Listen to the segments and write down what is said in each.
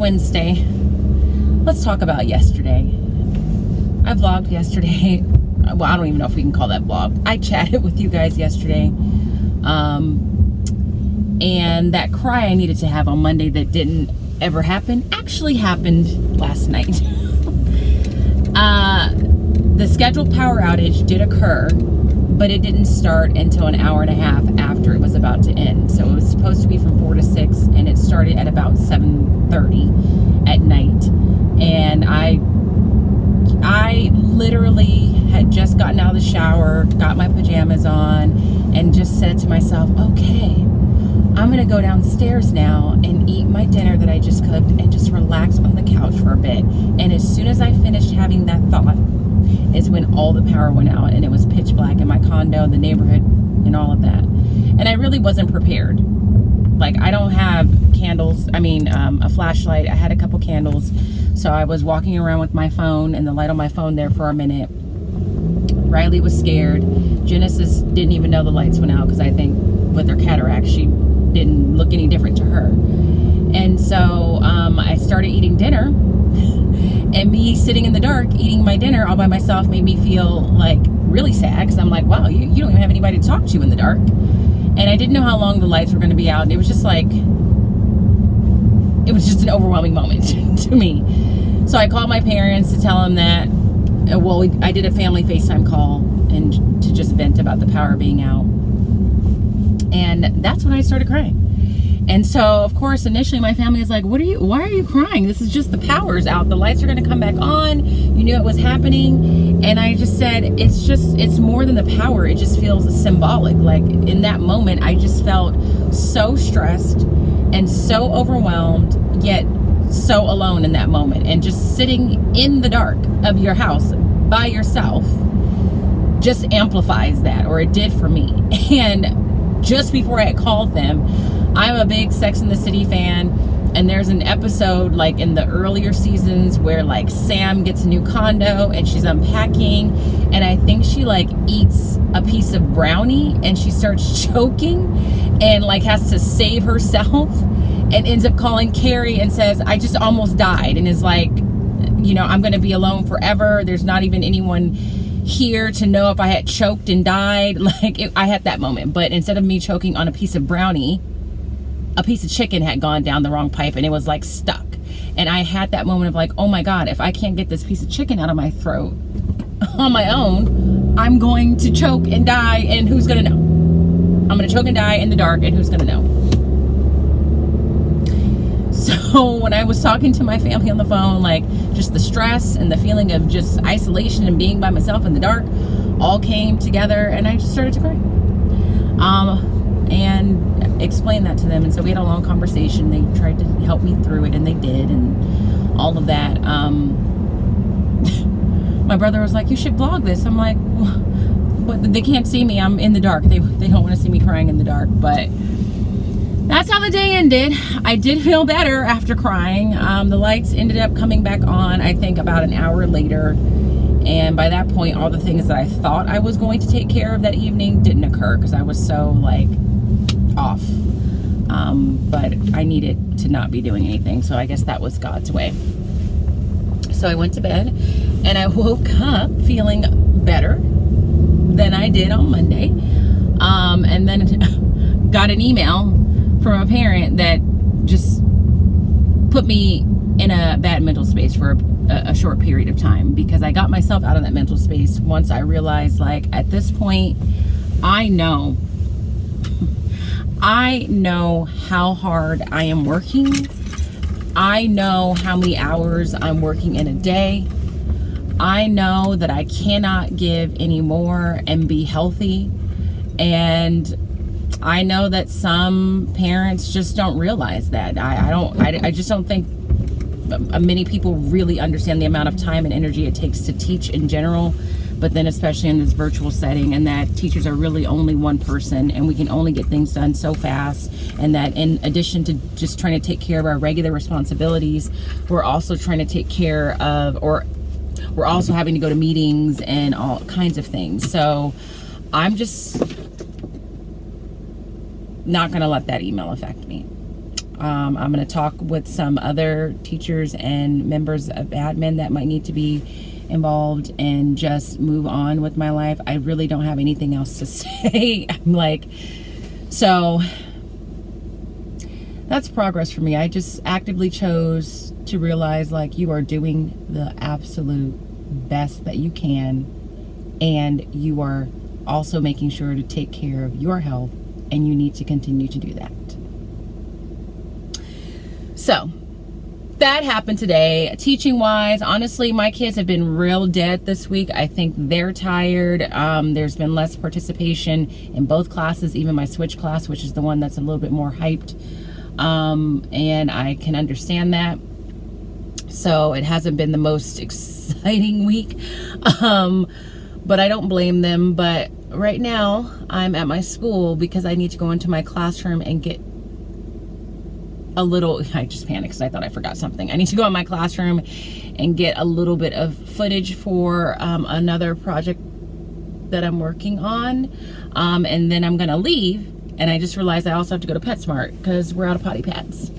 Wednesday. Let's talk about yesterday. I vlogged yesterday. Well, I don't even know if we can call that vlog. I chatted with you guys yesterday. And that cry I needed to have on Monday that didn't ever happen actually happened last night. The scheduled power outage did occur, but it didn't start until an hour and a half after it was about to end. So it was supposed to be from 4 to 6, and it started at about 7:30 at night. And I literally had just gotten out of the shower, got my pajamas on, and just said to myself, okay, I'm gonna go downstairs now and eat my dinner that I just cooked and just relax on the couch for a bit. And as soon as I finished having that thought is when all the power went out, and it was pitch black in my condo, the neighborhood, and all of that. And I really wasn't prepared. Like, I don't have candles, a flashlight. I had a couple candles, so I was walking around with my phone and the light on my phone there for a minute. Riley was scared. Genesis didn't even know the lights went out, because I think with her cataract, she didn't look any different to her. And so I started eating dinner, and me sitting in the dark eating my dinner all by myself made me feel like really sad, because I'm like, wow, you don't even have anybody to talk to in the dark. And I didn't know how long the lights were going to be out, and it was just an overwhelming moment to me. So I called my parents to tell them that, I did a family FaceTime call and to just vent about the power being out. And that's when I started crying. And so, of course, initially my family was like, why are you crying? This is just the power's out. The lights are going to come back on. You knew it was happening. And I just said, it's more than the power. It just feels symbolic. Like, in that moment, I just felt so stressed and so overwhelmed, yet so alone in that moment. And just sitting in the dark of your house by yourself just amplifies that, or it did for me. And just before I had called them, I'm a big Sex and the City fan, and there's an episode like in the earlier seasons where like Sam gets a new condo and she's unpacking, and I think she like eats a piece of brownie and she starts choking and like has to save herself and ends up calling Carrie and says, I just almost died, and is like, I'm gonna be alone forever. There's not even anyone here to know if I had choked and died. I had that moment, but instead of me choking on a piece of brownie, a piece of chicken had gone down the wrong pipe and it was like stuck. And I had that moment of like, oh my God, if I can't get this piece of chicken out of my throat on my own, I'm going to choke and die, and who's gonna know? I'm gonna choke and die in the dark, and who's gonna know? So when I was talking to my family on the phone, like just the stress and the feeling of just isolation and being by myself in the dark all came together, and I just started to cry. And explained that to them. And so we had a long conversation. They tried to help me through it, and they did, and all of that. My brother was like, you should vlog this. I'm like, but they can't see me. I'm in the dark. They don't want to see me crying in the dark. But that's how the day ended. I did feel better after crying. The lights ended up coming back on, I think, about an hour later. And by that point, all the things that I thought I was going to take care of that evening didn't occur, because I was so like off. But I needed to not be doing anything. So I guess that was God's way. So I went to bed, and I woke up feeling better than I did on Monday. And then got an email from a parent that just put me in a bad mental space for a short period of time, because I got myself out of that mental space once I realized, like, at this point, I know how hard I am working. I know how many hours I'm working in a day. I know that I cannot give any more and be healthy. And I know that some parents just don't realize that. I just don't think many people really understand the amount of time and energy it takes to teach in general, but then especially in this virtual setting, and that teachers are really only one person, and we can only get things done so fast, and that in addition to just trying to take care of our regular responsibilities, we're also trying to take care of, or we're also having to go to meetings and all kinds of things. So I'm just not gonna let that email affect me. I'm going to talk with some other teachers and members of admin that might need to be involved and just move on with my life. I really don't have anything else to say. I'm like, so that's progress for me. I just actively chose to realize, like, you are doing the absolute best that you can, and you are also making sure to take care of your health, and you need to continue to do that. So that happened today. Teaching wise, honestly, my kids have been real dead this week. I think they're tired. There's been less participation in both classes, even my switch class, which is the one that's a little bit more hyped. And I can understand that. So it hasn't been the most exciting week. But I don't blame them. But right now I'm at my school because I need to go into my classroom and get a little, I just panicked because I thought I forgot something. I need to go in my classroom and get a little bit of footage for another project that I'm working on. And then I'm gonna leave, and I just realized I also have to go to PetSmart because we're out of potty pads.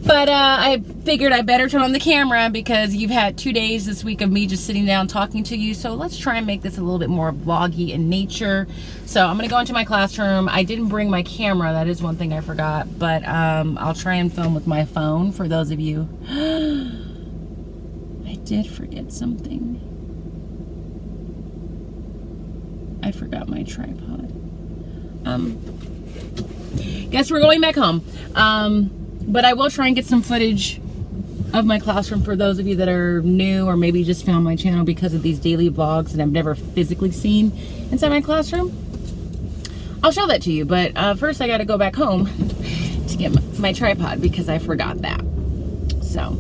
But I figured I better turn on the camera because you've had 2 days this week of me just sitting down talking to you. So let's try and make this a little bit more vloggy in nature. So I'm gonna go into my classroom. I didn't bring my camera. That is one thing I forgot. But I'll try and film with my phone for those of you. I did forget something. I forgot my tripod. Guess we're going back home. But I will try and get some footage of my classroom for those of you that are new or maybe just found my channel because of these daily vlogs and I've never physically seen inside my classroom. I'll show that to you, but first I got to go back home to get my tripod because I forgot that. So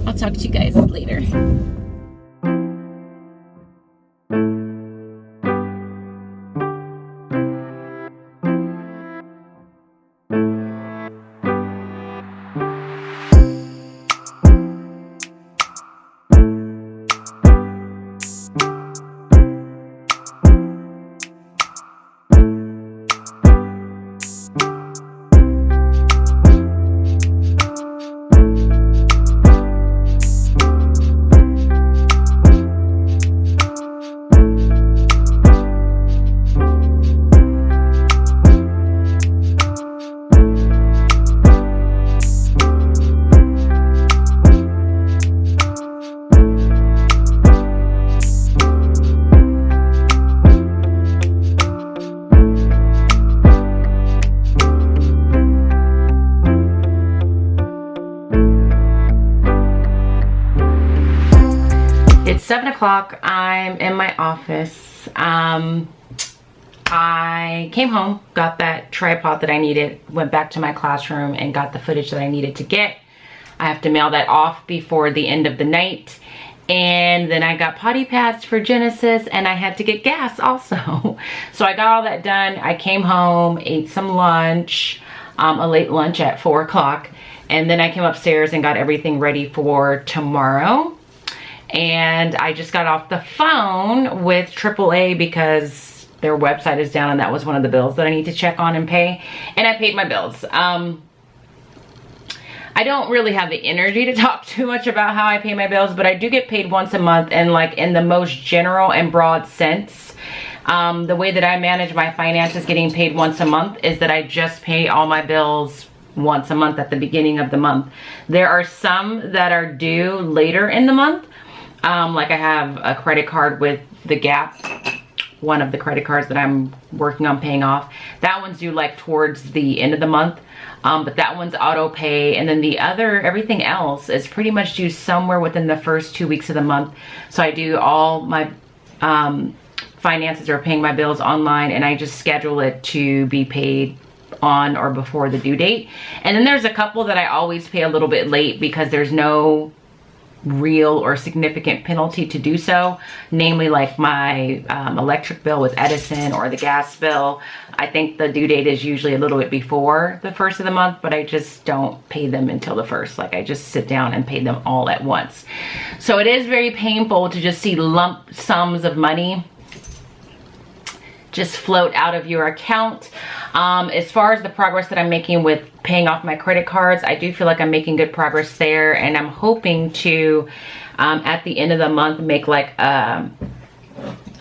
I'll talk to you guys later. It's 7 o'clock. I'm in my office. I came home, got that tripod that I needed, went back to my classroom and got the footage that I needed to get. I have to mail that off before the end of the night. And then I got potty pads for Genesis and I had to get gas also. So I got all that done. I came home, ate some lunch, a late lunch at 4 o'clock. And then I came upstairs and got everything ready for tomorrow. And I just got off the phone with AAA because their website is down and that was one of the bills that I need to check on and pay. And I paid my bills. I don't really have the energy to talk too much about how I pay my bills, but I do get paid once a month, and like in the most general and broad sense. The way that I manage my finances getting paid once a month is that I just pay all my bills once a month at the beginning of the month. There are some that are due later in the month. Like I have a credit card with the Gap, one of the credit cards that I'm working on paying off. That one's due like towards the end of the month, but that one's auto pay. And then the other, everything else is pretty much due somewhere within the first 2 weeks of the month. So I do all my finances or paying my bills online, and I just schedule it to be paid on or before the due date. And then there's a couple that I always pay a little bit late because there's no real or significant penalty to do so, namely like my electric bill with Edison or the gas bill. I think the due date is usually a little bit before the first of the month, but I just don't pay them until the first. Like I just sit down and pay them all at once. So it is very painful to just see lump sums of money just float out of your account. As far as the progress that I'm making with paying off my credit cards, I do feel like I'm making good progress there, and I'm hoping to at the end of the month make like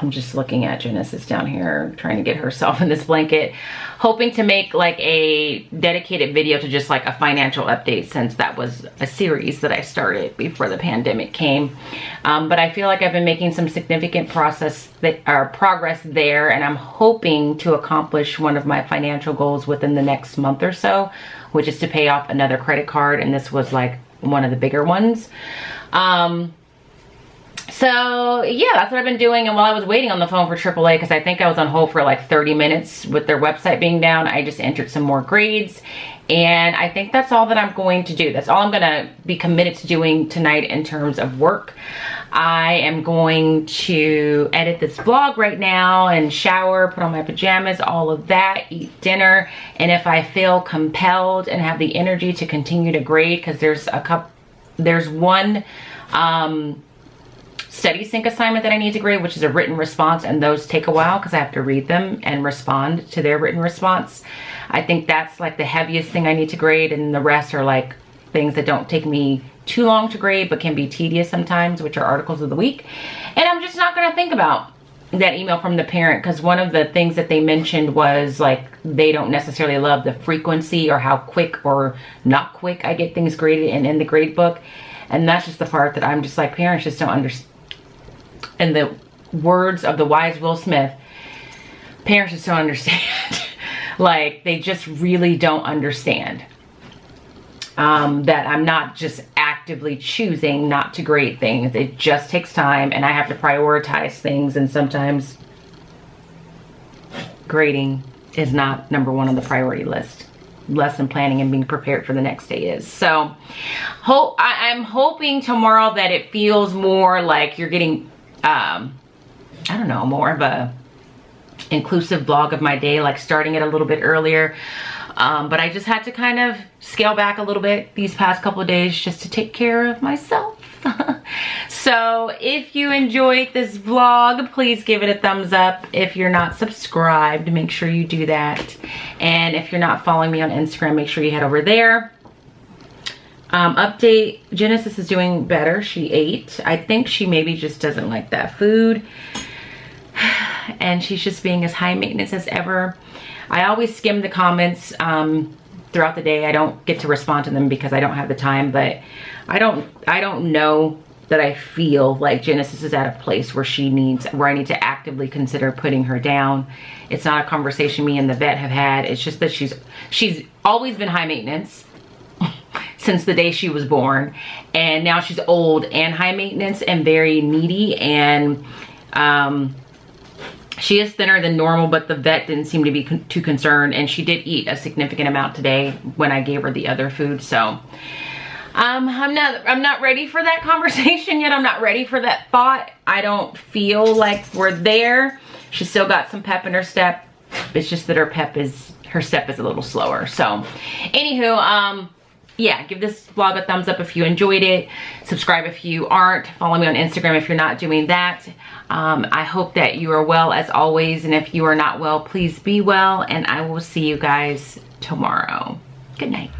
I'm just looking at Genesis down here trying to get herself in this blanket, hoping to make like a dedicated video to just like a financial update, since that was a series that I started before the pandemic came. But I feel like I've been making some significant progress there, and I'm hoping to accomplish one of my financial goals within the next month or so, which is to pay off another credit card, and this was like one of the bigger ones. So yeah, that's what I've been doing. And while I was waiting on the phone for AAA, because I think I was on hold for like 30 minutes with their website being down, I just entered some more grades. And I think that's all that I'm going to do. That's all I'm going to be committed to doing tonight in terms of work. I am going to edit this vlog right now and shower, put on my pajamas, all of that, eat dinner. And if I feel compelled and have the energy to continue to grade, because there's one study sync assignment that I need to grade, which is a written response, and those take a while because I have to read them and respond to their written response. I think that's like the heaviest thing I need to grade, and the rest are like things that don't take me too long to grade but can be tedious sometimes, which are articles of the week. And I'm just not going to think about that email from the parent, because one of the things that they mentioned was like they don't necessarily love the frequency or how quick or not quick I get things graded and in the grade book. And that's just the part that I'm just like, parents just don't understand. In the words of the wise Will Smith, parents just don't understand. Like, they just really don't understand that I'm not just actively choosing not to grade things. It just takes time, and I have to prioritize things, and sometimes grading is not number one on the priority list. Lesson planning and being prepared for the next day is. So I'm hoping tomorrow that it feels more like you're getting I don't know, more of a inclusive vlog of my day, like starting it a little bit earlier. But I just had to kind of scale back a little bit these past couple of days just to take care of myself. So if you enjoyed this vlog, please give it a thumbs up. If you're not subscribed, make sure you do that. And if you're not following me on Instagram, make sure you head over there. Update, Genesis is doing better. She ate. I think she maybe just doesn't like that food. And she's just being as high maintenance as ever. I always skim the comments throughout the day. I don't get to respond to them because I don't have the time, but I don't know that I feel like Genesis is at a place where I need to actively consider putting her down. It's not a conversation me and the vet have had. It's just that she's always been high maintenance since the day she was born, and now she's old and high maintenance and very needy, and she is thinner than normal, but the vet didn't seem to be too concerned, and she did eat a significant amount today when I gave her the other food. So I'm not ready for that conversation yet. I'm not ready for that thought. I don't feel like we're there. She's still got some pep in her step. It's just that her step is a little slower. So anywho, yeah, give this vlog a thumbs up if you enjoyed it. Subscribe if you aren't. Follow me on Instagram if you're not doing that. I hope that you are well as always. And if you are not well, please be well. And I will see you guys tomorrow. Good night.